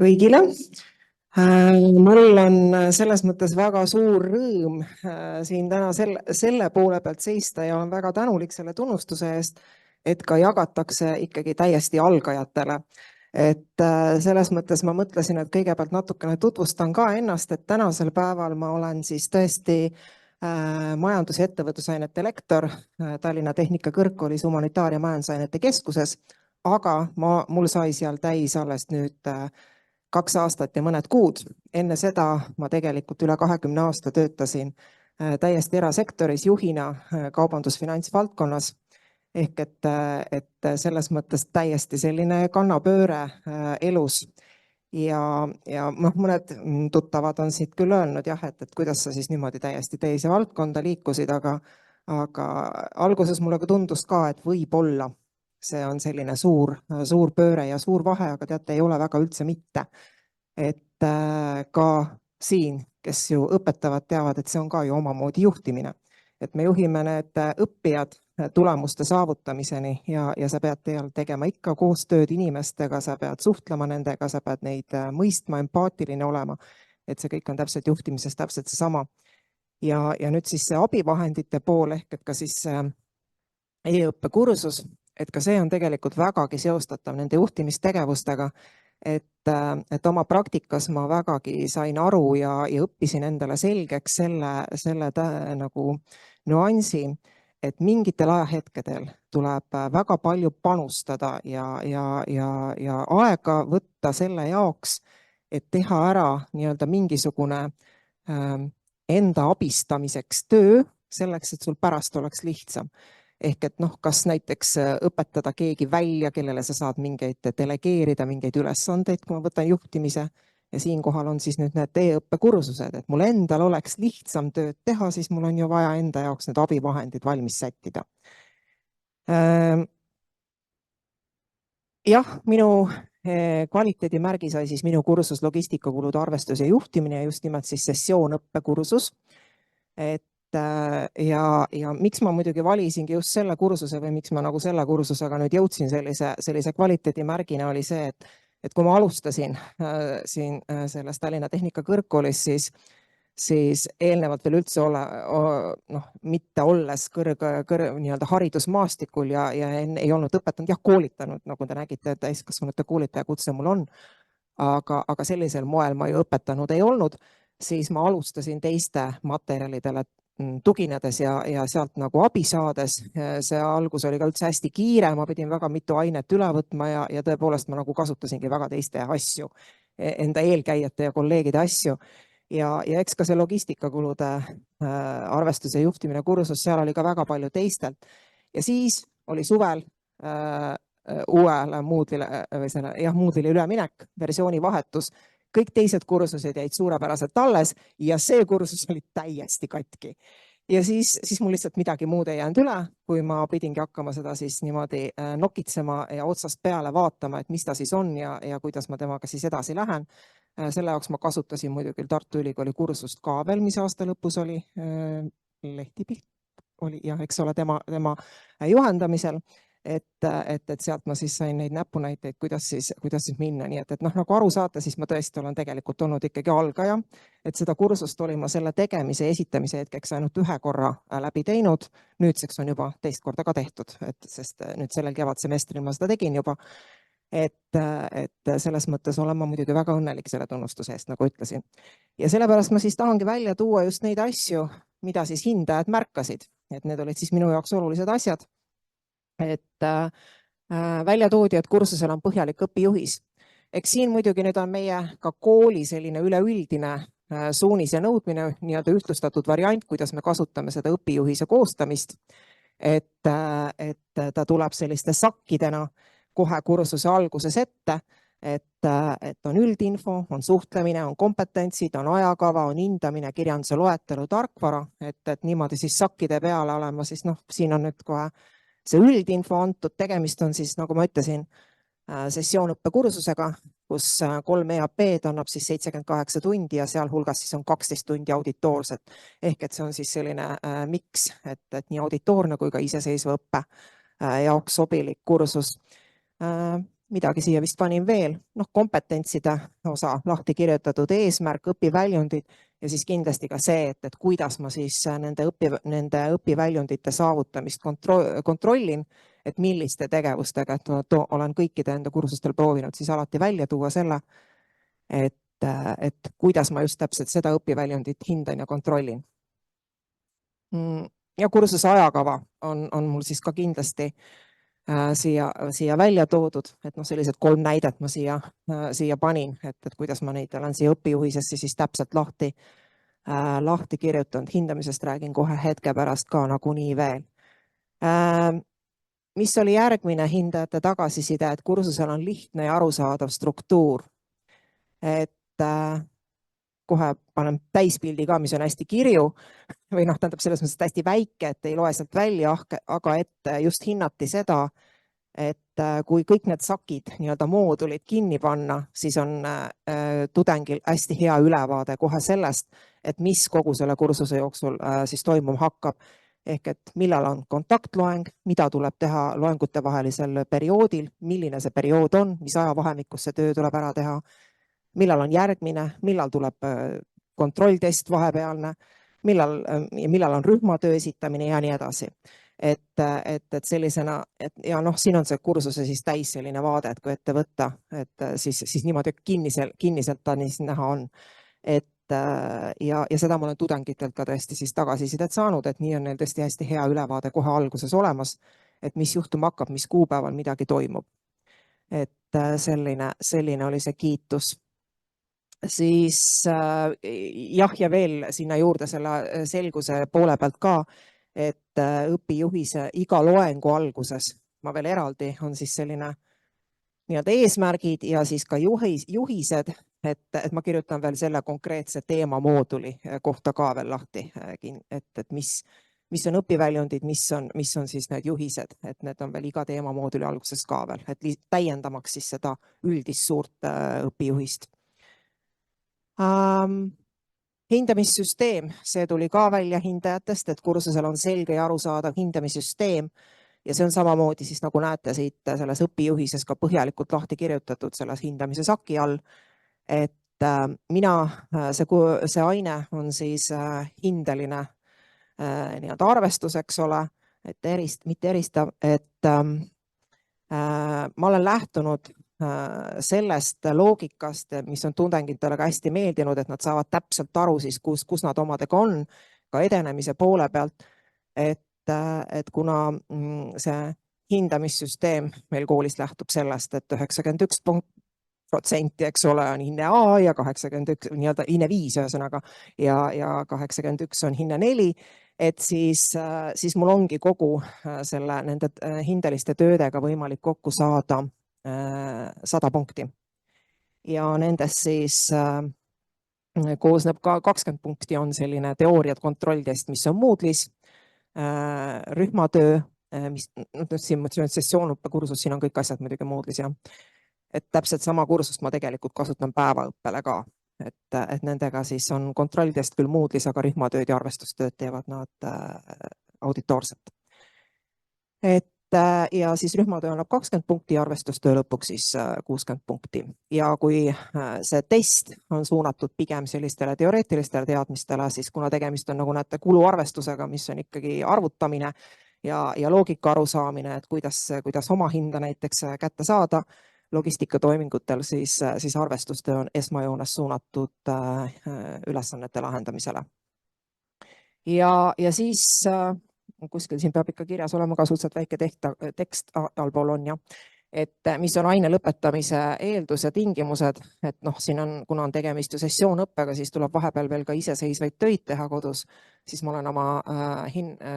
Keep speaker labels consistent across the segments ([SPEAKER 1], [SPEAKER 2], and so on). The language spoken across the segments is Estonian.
[SPEAKER 1] kõigile. Mul on selles mõttes väga suur rõõm siin täna selle poole pealt seista ja on väga tänulik selle tunnustuse eest, et ka jagatakse ikkagi täiesti algajatele. Et selles mõttes ma mõtlesin, et kõigepealt natukene tutvustan ka ennast, et tänasel päeval ma olen siis tõesti majandus- ja ettevõtlusainete lektor Tallinna Tehnikakõrgkoolis humanitaar- ja majandusainete keskuses, aga mul sai seal täis alles nüüd 2 aastat ja mõned kuud. Enne seda ma tegelikult üle 20 aasta töötasin täiesti erasektoris juhina kaubandus-finantsvaldkonnas. Ehk et selles mõttes täiesti selline kannapööre elus. Ja mõned tuttavad on siit küll öelnud jah, et kuidas sa siis niimoodi täiesti teise valdkonda liikusid, aga alguses mulle tundus ka, et võib-olla see on selline suur pööre ja suur vahe, aga teate, ei ole väga üldse mitte. Et ka siin, kes ju õpetavad, teavad, et see on ka ju omamoodi juhtimine. Et me juhime need õppijad tulemuste saavutamiseni ja sa pead tegema ikka koostööd inimestega, sa pead suhtlema nendega, sa pead neid mõistma, empaatiline olema. Et see kõik on täpselt juhtimises täpselt seesama. Ja nüüd siis see abivahendite pool ehk et ka siis e-õppekursus, et ka see on tegelikult vägagi seostatav nende juhtimistegevustega, et oma praktikas ma vägagi sain aru ja õppisin endale selgeks selle nagu nüansi, et mingitel ajahetkedel tuleb väga palju panustada ja aega võtta selle jaoks, et teha ära nii-öelda mingisugune enda abistamiseks töö selleks, et sul pärast oleks lihtsam. Ehk et kas näiteks õpetada keegi välja, kellele sa saad delegeerida mingeid ülesandeid, kui ma võtan juhtimise ja siinkohal on siis nüüd need e-õppekursused, et mul endal oleks lihtsam tööd teha, siis mul on ju vaja enda jaoks need abivahendid valmis sättida. Jah, minu kvaliteedimärgi sai siis minu kursus logistikakulude arvestus ja juhtimine ja just nimelt siis sessioonõppekursus. Ja miks ma muidugi valisingi just selle kursuse või miks ma nagu selle kursusega nüüd jõudsin sellise kvaliteedimärgina oli see, et kui ma alustasin siin selles Tallinna Tehnikakõrgkoolis, siis eelnevalt veel üldse mitte olles nii-öelda haridusmaastikul ja ei olnud õpetanud, jah koolitanud, nagu te nägite, täiskasvanute koolitaja kutse mul on, aga sellisel moel ma ju õpetanud ei olnud, siis ma alustasin teiste materjalidele tuginedes ja sealt nagu abi saades. See algus oli ka üldse hästi kiire, ma pidin väga mitu ainet üle võtma ja tõepoolest ma nagu kasutasingi väga teiste asju, enda eelkäijate ja kolleegide asju. Ja eks ka see logistikakulude arvestuse juhtimine kursus, seal oli ka väga palju teistelt. Ja siis oli suvel uuele Moodle'ile üleminek, versiooni vahetus. Kõik teised kursused jäid suurepäraselt alles ja see kursus oli täiesti katki. Ja siis mul lihtsalt midagi muud ei jäänud üle, kui ma pidingi hakkama seda siis niimoodi nokitsema ja otsast peale vaatama, et mis ta siis on ja kuidas ma temaga siis edasi lähen. Selle jaoks ma kasutasin muidugi Tartu Ülikooli kursust ka veel, mis aasta lõpus oli, lehtipilt oli ja eks ole tema juhendamisel. Et sealt ma siis sain neid näpunäiteid, kuidas siis minna. Nii et nagu aru saate, siis ma tõesti olen tegelikult olnud ikkagi algaja, et seda kursust olin ma selle tegemise ja esitamise hetkeks ainult 1 korra läbi teinud. Nüüdseks on juba teist korda ka tehtud, sest nüüd sellel kevadsemestril ma seda tegin juba. Et selles mõttes olen ma muidugi väga õnnelik selle tunnustuse eest, nagu ütlesin. Ja sellepärast ma siis tahangi välja tuua just neid asju, mida siis hindajad märkasid. Et need olid siis minu jaoks olulised asjad. Et välja toodi, et kursusel on põhjalik õpijuhis. Eks siin muidugi nüüd on meie ka kooli selline üleüldine suunis ja nõudmine, nii-öelda ühtlustatud variant, kuidas me kasutame seda õpijuhise koostamist. Et ta tuleb selliste sakkidena kohe kursuse alguses ette, et on üldinfo, on suhtlemine, on kompetentsid, on ajakava, on hindamine, kirjanduse loetelu, tarkvara, et niimoodi siis sakkide peale olema, siis siin on nüüd kohe see üldinfo antud, tegemist on siis, nagu ma ütlesin, sessioonõppekursusega, kus 3 EAP-d annab siis 78 tundi ja sealhulgas siis on 12 tundi auditoorset. Ehk et see on siis selline miks, et nii auditoorne kui ka iseseisva õppe jaoks sobilik kursus. midagi siia vist panin veel, noh, kompetentside osa, lahti kirjutatud eesmärk, õpiväljundid ja siis kindlasti ka see, et kuidas ma siis nende õpiväljundite saavutamist kontrollin, et milliste tegevustega, et olen kõikide enda kursustel proovinud siis alati välja tuua selle, et kuidas ma just täpselt seda õpiväljundit hindan ja kontrollin. Ja kursuse ajakava on mul siis ka kindlasti siia välja toodud, et noh, sellised 3 näidet ma siia panin, et kuidas ma neid olen siia õpijuhisesse siis täpselt lahti kirjutanud. Hindamisest räägin kohe hetke pärast ka nagunii veel. Mis oli järgmine hindajate tagasiside, et kursusel on lihtne ja arusaadav struktuur. Et kohe panen täispildi ka, mis on hästi kirju või noh, tähendab selles mõttes hästi väike, et ei loe sealt välja, aga et just hinnati seda, et kui kõik need sakid, nii-öelda moodulid kinni panna, siis on tudengil hästi hea ülevaade kohe sellest, et mis kogu selle kursuse jooksul siis toimuma hakkab. Ehk et millal on kontaktloeng, mida tuleb teha loengute vahelisel perioodil, milline see periood on, mis ajavahemikus see töö tuleb ära teha, millal on järgmine, millal tuleb kontrolltest vahepealne, millal on rühmatöö esitamine ja nii edasi. Et sellisena, ja noh, siin on see kursuse siis täis selline vaade, et kui ette võtta, et siis niimoodi kinniselt ta näha on. Ja seda ma olen tudengitelt ka tõesti siis tagasisidet saanud, et nii on neil tõesti hästi hea ülevaade kohe alguses olemas, et mis juhtuma hakkab, mis kuupäeval midagi toimub. Et selline oli see kiitus. Siis jah, ja veel sinna juurde selle selguse poole pealt ka, et õpijuhise iga loengu alguses ma veel eraldi on siis selline nii-öelda eesmärgid ja siis ka juhised, et ma kirjutan veel selle konkreetse teema mooduli kohta ka veel lahti, et mis on õpiväljundid, mis on siis need juhised, et need on veel iga teema mooduli alguses ka veel, et täiendamaks siis seda üldist suurt õpijuhist. Hindamissüsteem, see tuli ka välja hindajatest, et kursusel on selge ja arusaadav hindamissüsteem ja see on samamoodi siis nagu näete siit selles õpijuhises ka põhjalikult lahti kirjutatud selles hindamise saki all, et see aine on siis hindeline nii-öelda arvestus, eks ole, et mitte eristav, et ma olen lähtunud sellest loogikast, mis on tudengitele ka hästi meeldinud, et nad saavad täpselt aru siis, kus nad omadega on, ka edenemise poole pealt, et kuna see hindamissüsteem meil koolis lähtub sellest, et 91%, eks ole, on hinne A ja 81, nii-öelda hinne 5 ühesõnaga ja 81 on hinne 4, et siis mul ongi kogu nende hindeliste töödega võimalik kokku saada 100 punkti ja nendest siis koosneb ka 20 punkti on selline teooriad kontrolltest, mis on Moodle'is, rühmatöö, mis siin sessioonõppekursus, siin on kõik asjad muidugi Moodle'is ja et täpselt sama kursust ma tegelikult kasutan päevaõppele ka, et nendega siis on kontrolltest küll Moodle'is, aga rühmatööd ja arvestustööd teevad nad auditoorselt. Ja siis rühmatöö annab 20 punkti ja arvestustöö lõpuks siis 60 punkti. Ja kui see test on suunatud pigem sellistele teoreetilistele teadmistele, siis kuna tegemist on, nagu näete, kuluarvestusega, mis on ikkagi arvutamine ja loogika arusaamine, et kuidas oma hinda näiteks kätte saada logistikatoimingutel, siis arvestustöö on esmajoones suunatud ülesannete lahendamisele. Ja siis kuskil siin peab ikka kirjas olema ka suhteliselt väike tekst allpool on ja, et mis on aine lõpetamise eeldus ja tingimused, et noh, siin on, kuna on tegemist ju sessioonõppega, siis tuleb vahepeal veel ka iseseisvaid töid teha kodus, siis ma olen oma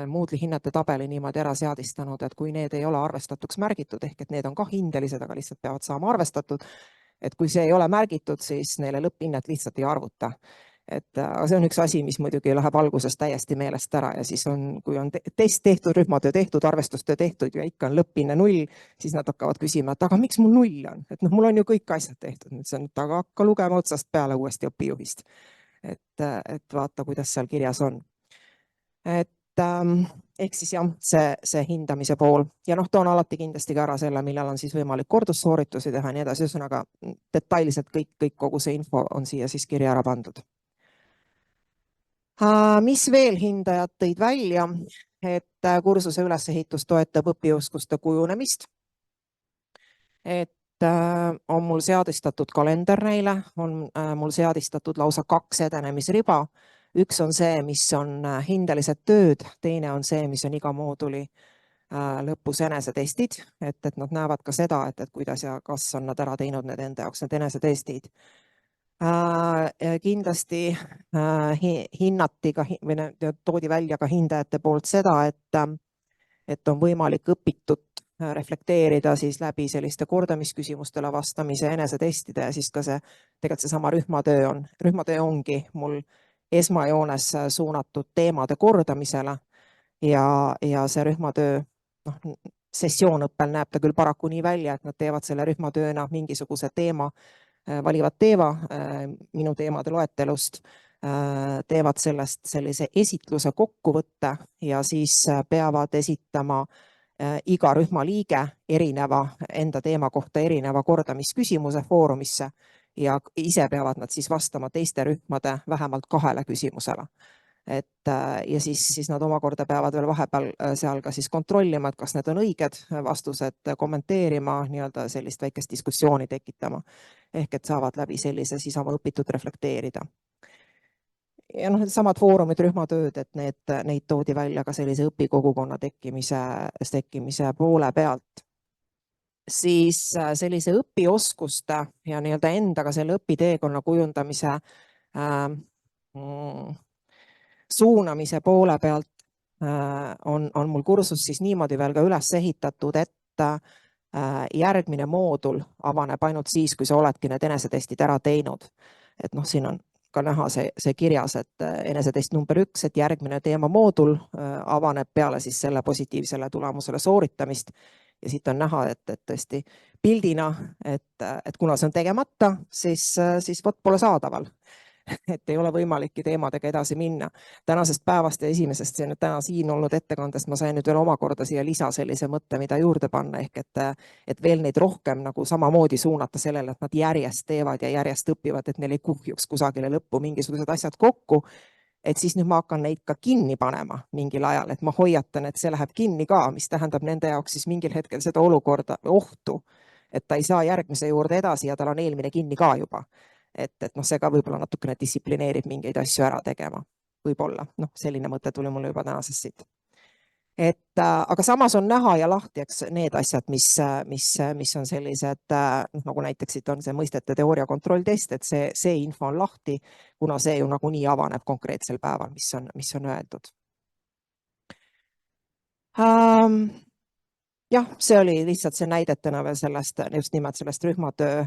[SPEAKER 1] Moodle'i hinnete tabeli niimoodi ära seadistanud, et kui need ei ole arvestatuks märgitud, ehk et need on ka hindelised, aga lihtsalt peavad saama arvestatud, et kui see ei ole märgitud, siis neile lõpphinnet lihtsalt ei arvuta. Aga see on üks asi, mis muidugi läheb alguses täiesti meelest ära ja siis kui on test tehtud, rühmatöö tehtud, arvestustöö tehtud ja ikka on lõpphinne 0, siis nad hakkavad küsima, et aga miks mul 0 on, et noh, mul on ju kõik asjad tehtud, aga hakka lugema otsast peale uuesti õpijuhist, et vaata, kuidas seal kirjas on. ehk siis jah, see hindamise pool ja noh, toon alati kindlasti ka ära selle, millal on siis võimalik kordussooritusi teha ja nii edasi, ühesõnaga detailselt kõik kogu see info on siia siis kirja ära pandud. Mis veel hindajad tõid välja, et kursuse ülesehitus toetab õpioskuste kujunemist. Et on mul seadistatud kalender neile, on mul seadistatud lausa 2 edenemisriba. Üks on see, mis on hindelised tööd, teine on see, mis on iga mooduli lõpus enesetestid, et nad näevad ka seda, et kuidas ja kas on nad ära teinud need enda jaoks, need enesetestid. Kindlasti hinnati ka või toodi välja ka hindajate poolt seda, et on võimalik õpitut reflekteerida siis läbi selliste kordamisküsimustele vastamise enesetestide ja siis ka see, tegelikult seesama rühmatöö ongi mul esmajoones suunatud teemade kordamisele ja see rühmatöö, sessioonõppel näeb ta küll paraku nii välja, et nad teevad selle rühmatööna mingisuguse teema, valivad teema minu teemade loetelust, teevad sellest sellise esitluse kokkuvõtte ja siis peavad esitama iga rühma liige erineva enda teema kohta erineva kordamisküsimuse foorumisse ja ise peavad nad siis vastama teiste rühmade vähemalt 2 küsimusele. Ja siis nad omakorda peavad veel vahepeal seal ka siis kontrollima, et kas need on õiged vastused, kommenteerima, nii-öelda sellist väikest diskussiooni tekitama. Ehk et saavad läbi sellise siis oma õpitut reflekteerida. Ja samad foorumid, rühmatööd, et neid toodi välja ka sellise õpikogukonna tekkimise poole pealt. Siis sellise õpioskuste ja nii-öelda endaga selle õpiteekonna kujundamise suunamise poole pealt on mul kursus siis niimoodi veel ka üles ehitatud, et järgmine moodul avaneb ainult siis, kui sa oledki need enesetestid ära teinud. Et siin on ka näha see kirjas, et enesetest number 1, et järgmine teema moodul avaneb peale siis selle positiivsele tulemusele sooritamist. Ja siit on näha, et tõesti pildina, et kuna see on tegemata, siis vot pole saadaval. Et ei ole võimalikki teemadega edasi minna. Tänasest päevast ja esimesest täna siin olnud ettekandest ma sain nüüd veel omakorda siia lisa sellise mõtte, mida juurde panna, ehk et veel neid rohkem nagu samamoodi suunata sellele, et nad järjest teevad ja järjest õpivad, et neil ei kuhjuks kusagile lõppu mingisugused asjad kokku. Et siis nüüd ma hakkan neid ka kinni panema mingil ajal, et ma hoiatan, et see läheb kinni ka, mis tähendab nende jaoks siis mingil hetkel seda olukorda ohtu, et ta ei saa järgmise juurde edasi ja tal on eelmine kinni ka juba. Et see ka võib-olla natukene distsiplineerib mingeid asju ära tegema. Võib-olla, selline mõte tuli mulle juba tänasest siit. Aga samas on näha ja lahti, eks need asjad, mis on sellised, nagu näiteks siit on see mõistete teooria kontrolltest, et see info on lahti, kuna see ju nagunii avaneb konkreetsel päeval, mis on öeldud. Jah, see oli lihtsalt see näidetena veel sellest, just nimelt sellest rühmatöö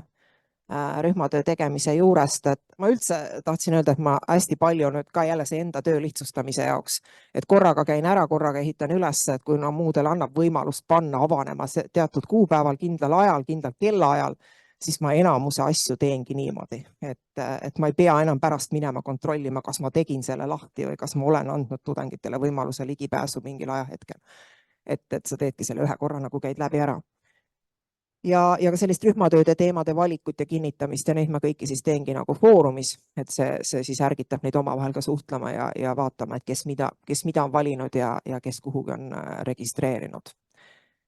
[SPEAKER 1] tegemise juurest, et ma üldse tahtsin öelda, et ma hästi palju nüüd ka jälle see enda töö lihtsustamise jaoks, et korraga käin ära, korraga ehitan üles, et kui muudele annab võimalust panna avanema teatud kuupäeval, kindlal ajal, kindlal kellaajal, siis ma enamuse asju teengi niimoodi, et ma ei pea enam pärast minema kontrollima, kas ma tegin selle lahti või kas ma olen andnud tudengitele võimaluse ligipääsu mingil ajahetkel. Et sa teedki selle ühe korra, nagu käid läbi ära. Ja ka sellist rühmatööde teemade valikut ja kinnitamist ja neid ma kõiki siis teengi nagu foorumis, et see siis ärgitab neid omavahel ka suhtlema ja vaatama, et kes mida on valinud ja kes kuhugi on registreerinud.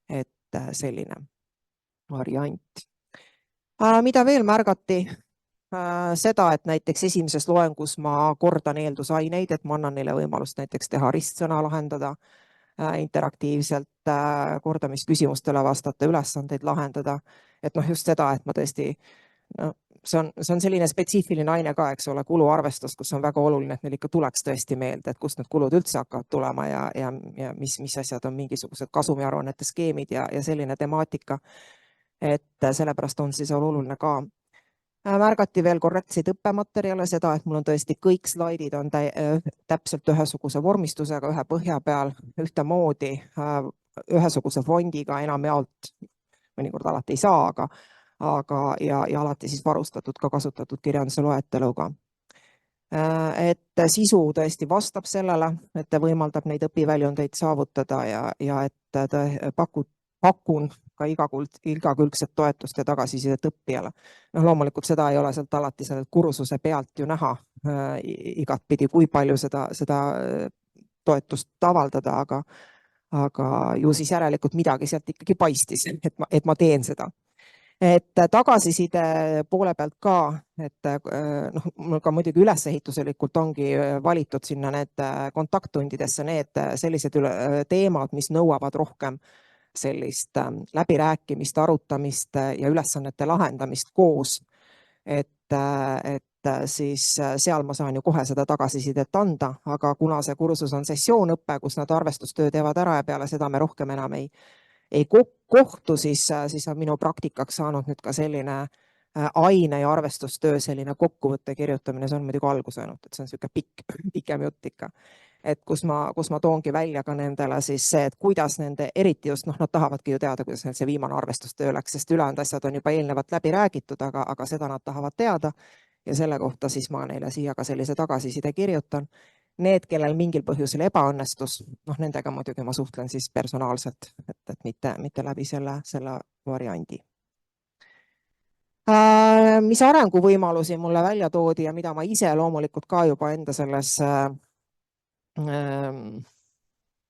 [SPEAKER 1] Et selline variant. Mida veel märgati? Seda, et näiteks esimeses loengus ma kordan eeldusaineid, et ma annan neile võimalust näiteks teha ristsõna lahendada, interaktiivselt kordamisküsimustele vastata, ülesandeid lahendada. Et just seda, et ma tõesti, see on selline spetsiifiline aine ka, eks ole, kuluarvestus, kus on väga oluline, et neil ikka tuleks tõesti meelde, et kust need kulud üldse hakkavad tulema ja mis asjad on mingisugused kasumiaruannete skeemid ja selline temaatika. Et sellepärast on siis oluline ka. Märgati veel korrektseid õppematerjale, seda, et mul on tõesti kõik slaidid on täpselt ühesuguse vormistusega, ühe põhja peal, ühtemoodi, ühesuguse fondiga enam jaolt, mõnikord alati ei saa, aga alati siis varustatud ka kasutatud kirjanduse loeteluga. et sisu tõesti vastab sellele, et ta võimaldab neid õpiväljundeid saavutada ja et ta pakun ka igakülgset toetust ja tagasisidet õppijale. Noh, loomulikult seda ei ole sealt alati sellelt kursuse pealt ju näha igatpidi, kui palju seda toetust avaldada, aga ju siis järelikult midagi sealt ikkagi paistis, et ma teen seda. Et tagasiside poole pealt ka, et noh, mul ka muidugi ülesehituselikult ongi valitud sinna need kontakttundidesse need sellised teemad, mis nõuavad rohkem sellist läbirääkimist, arutamist ja ülesannete lahendamist koos. Et siis seal ma saan ju kohe seda tagasisidet anda, aga kuna see kursus on sessioonõpe, kus nad arvestustöö teevad ära ja peale seda me rohkem enam ei kohtu, siis on minu praktikaks saanud nüüd ka selline aine ja arvestustöö selline kokkuvõtte kirjutamine, see on muidugi algus ainult, et see on niisugune pikem jutt ikka. Et kus ma toongi välja ka nendele siis see, et kuidas nende, eriti just nad tahavadki ju teada, kuidas neil see viimane arvestustöö läks, sest ülejäänud asjad on juba eelnevalt läbi räägitud, aga seda nad tahavad teada ja selle kohta siis ma neile siia ka sellise tagasiside kirjutan. Need, kellel mingil põhjusel ebaõnnestus, nendega muidugi ma suhtlen siis personaalselt, et mitte läbi selle variandi. Mis arenguvõimalusi mulle välja toodi ja mida ma ise loomulikult ka juba enda selles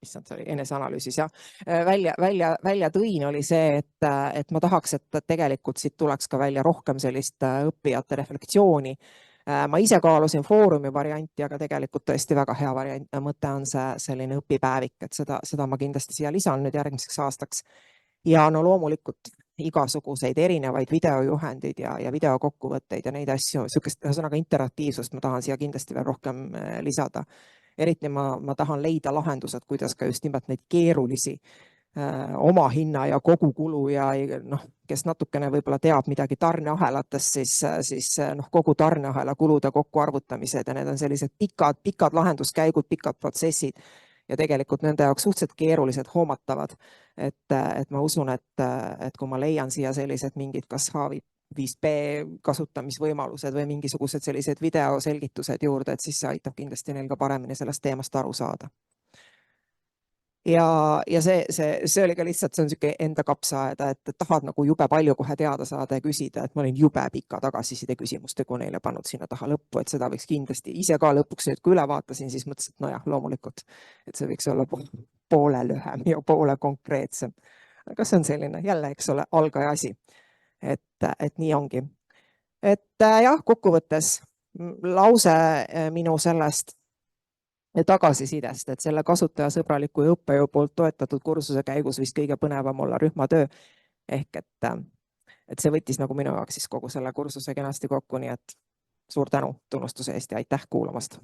[SPEAKER 1] issand, see oli eneseanalüüsis ja välja tõin, oli see, et ma tahaks, et tegelikult siit tuleks ka välja rohkem sellist õppijate reflektsiooni. Ma ise kaalusin foorumi varianti, aga tegelikult tõesti väga hea mõte on see selline õpipäevik, et seda ma kindlasti siia lisan nüüd järgmiseks aastaks. Ja no loomulikult igasuguseid erinevaid videojuhendid ja videokokkuvõtteid ja neid asju, niisugust ühesõnaga interaktiivsust ma tahan siia kindlasti veel rohkem lisada. Eriti ma tahan leida lahendused, kuidas ka just nimelt neid keerulisi oma hinna ja kogukulu ja kes natukene võib-olla teab midagi tarneahelatest, siis kogu tarneahela kulude kokkuarvutamised ja need on sellised pikad lahenduskäigud, pikad protsessid ja tegelikult nende jaoks suhteliselt keerulised, hoomatavad. Et ma usun, et kui ma leian siia sellised mingid kas H5P kasutamisvõimalused või mingisugused sellised videoselgitused juurde, et siis see aitab kindlasti neil ka paremini sellest teemast aru saada. Ja see oli ka lihtsalt, see on niisugune enda kapsaaeda, et tahad nagu jube palju kohe teada saada ja küsida, et ma olin jube pika tagasiside küsimustega neile pannud sinna taha lõppu, et seda võiks kindlasti ise ka lõpuks nüüd, kui üle vaatasin, siis mõtlesin, et nojah, loomulikult, et see võiks olla poole lühem ja poole konkreetsem. Aga see on selline jälle, eks ole, algaja asi, et nii ongi. Et jah, kokkuvõttes lause minu sellest tagasisidest, et selle kasutajasõbraliku ja õppejõu poolt toetatud kursuse käigus vist kõige põnevam olla rühmatöö. Ehk et see võttis nagu minu jaoks siis kogu selle kursuse kenasti kokku, nii et suur tänu tunnustuse eest ja aitäh kuulamast.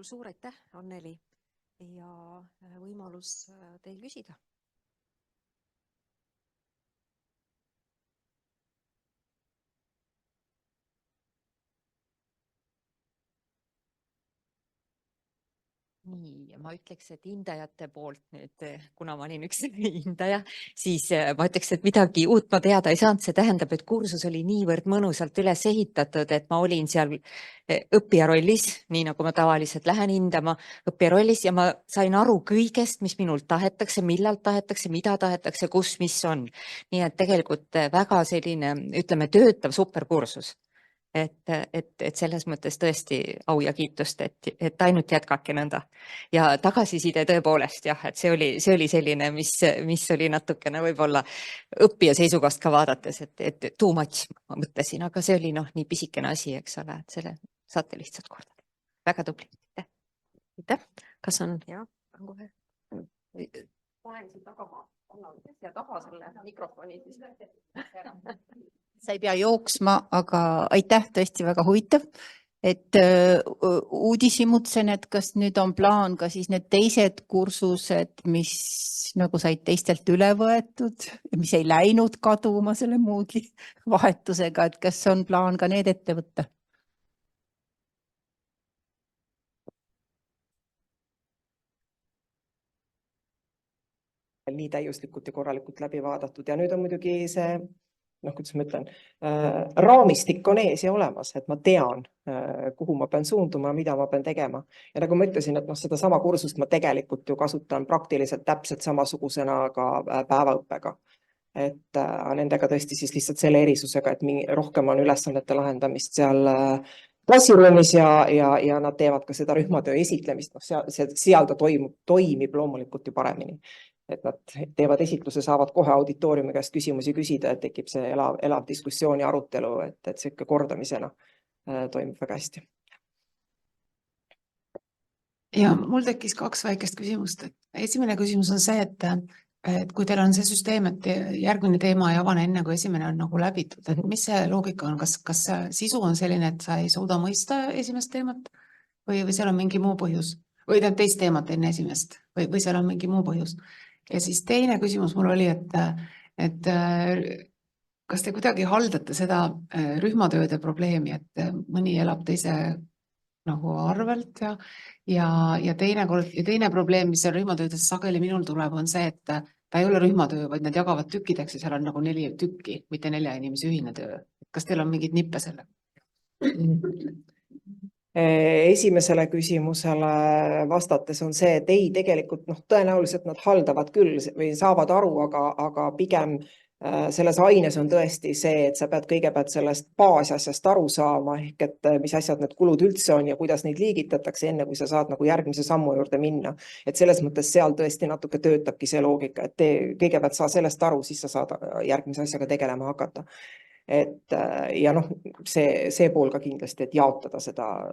[SPEAKER 2] Suur aitäh, Anneli, ja võimalus teil küsida. Nii, ma ütleks, et hindajate poolt nüüd, kuna ma olin üks hindaja, siis ma ütleks, et midagi uut ma teada ei saanud. See tähendab, et kursus oli niivõrd mõnusalt üles ehitatud, et ma olin seal õppija rollis, nii nagu ma tavaliselt lähen hindama õppija rollis ja ma sain aru kõigest, mis minult tahetakse, millal tahetakse, mida tahetakse, kus, mis on. Nii et tegelikult väga selline, ütleme, töötav superkursus. Et selles mõttes tõesti au ja kiitust, et ainult jätkake nõnda. Ja tagasiside tõepoolest jah, et see oli selline, mis oli natukene võib-olla õppija seisukohast ka vaadates, et too much ma mõtlesin, aga see oli nii pisikene asi, eks ole, et selle saate lihtsalt kordada. Väga tubli. Aitäh. Kas on? Jah, on kohe. Panen siin taga selle mikrofoni siis.
[SPEAKER 3] Sa ei pea jooksma, aga aitäh, tõesti väga huvitav. Et uudishimutsen, et kas nüüd on plaan ka siis need teised kursused, mis nagu said teistelt üle võetud, mis ei läinud kaduma selle Moodle'i vahetusega, et kas on plaan ka need ette võtta?
[SPEAKER 1] nii täiuslikult ja korralikult läbi vaadatud ja nüüd on muidugi see, kuidas ma ütlen, raamistik on ees ja olemas, et ma tean, kuhu ma pean suunduma, mida ma pean tegema. Ja nagu ma ütlesin, et seda sama kursust ma tegelikult ju kasutan praktiliselt täpselt samasugusena ka päevaõppega. Et nendega tõesti siis lihtsalt selle erisusega, et rohkem on ülesannete lahendamist seal klassiruumis ja nad teevad ka seda rühmatöö esitlemist, seal ta toimib loomulikult ju paremini. Et nad teevad esitluse, saavad kohe auditooriumi käest küsimusi küsida, et tekib see elav diskussioon ja arutelu, et see ikka kordamisena toimib väga hästi.
[SPEAKER 4] Ja mul tekkis 2 väikest küsimust. Esimene küsimus on see, et kui teil on see süsteem, et järgmine teema ei avane enne, kui esimene on nagu läbitud, et mis see loogika on? Kas sisu on selline, et sa ei suuda mõista esimest teemat või seal on mingi muu põhjus? Või teist teemat enne esimest või seal on mingi muu põhjus? Ja siis teine küsimus mul oli, et kas te kuidagi haldate seda rühmatööde probleemi, et mõni elab teise nagu arvelt ja teine probleem, mis rühmatöödes sageli minul tuleb, on see, et ta ei ole rühmatöö, vaid nad jagavad tükkideks ja seal on nagu 4 tükki, mitte 4 inimese ühine töö. Kas teil on mingid nippe selle?
[SPEAKER 1] Esimesele küsimusele vastates on see, et ei, tegelikult tõenäoliselt nad haldavad küll või saavad aru, aga pigem selles aines on tõesti see, et sa pead kõigepealt sellest baasasjast aru saama, ehk et mis asjad need kulud üldse on ja kuidas neid liigitatakse, enne kui sa saad nagu järgmise sammu juurde minna. Et selles mõttes seal tõesti natuke töötabki see loogika, et kõigepealt saa sellest aru, siis sa saad järgmise asjaga tegelema hakata. Ja see pool ka kindlasti, et jaotada seda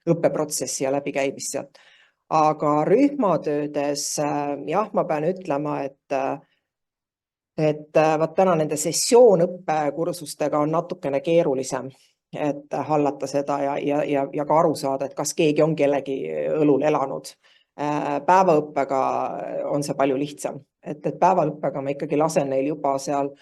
[SPEAKER 1] õppeprotsessi ja läbikäimist sealt. Aga rühmatöödes, jah, ma pean ütlema, et täna nende sessioonõppekursustega on natukene keerulisem, et hallata seda ja ka aru saada, et kas keegi on kellegi õlul elanud. Päevaõppega on see palju lihtsam, et päevaõppega ma ikkagi lasen neil juba seal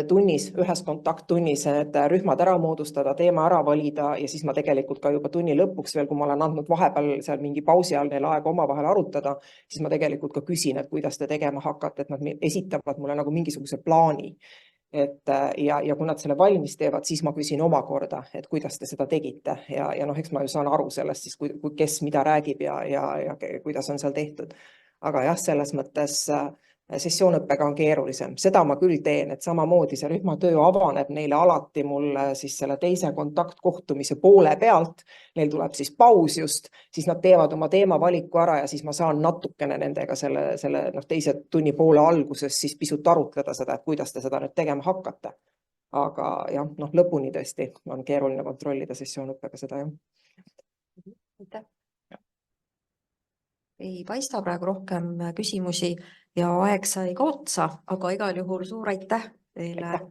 [SPEAKER 1] tunnis, ühes kontakttunnis, et rühmad ära moodustada, teema ära valida ja siis ma tegelikult ka juba tunni lõpuks veel, kui ma olen andnud vahepeal seal mingi pausi all neil aega omavahel arutada, siis ma tegelikult ka küsin, et kuidas te tegema hakkate, et nad esitavad mulle nagu mingisuguse plaani. Ja kui nad selle valmis teevad, siis ma küsin omakorda, et kuidas te seda tegite ja eks ma ju saan aru sellest siis, kes mida räägib ja kuidas on seal tehtud. Aga jah, selles mõttes sessioonõppega on keerulisem. Seda ma küll teen, et samamoodi see rühmatöö avaneb neile alati mul siis selle teise kontaktkohtumise poole pealt. Neil tuleb siis paus just, siis nad teevad oma teemavaliku ära ja siis ma saan natukene nendega selle teise tunni poole alguses siis pisut arutleda seda, et kuidas te seda nüüd tegema hakkate. Aga jah, lõpuni tõesti on keeruline kontrollida sessioonõppega seda jah.
[SPEAKER 2] Aitäh. Ei paista praegu rohkem küsimusi ja aeg sai ka otsa, aga igal juhul suur aitäh teile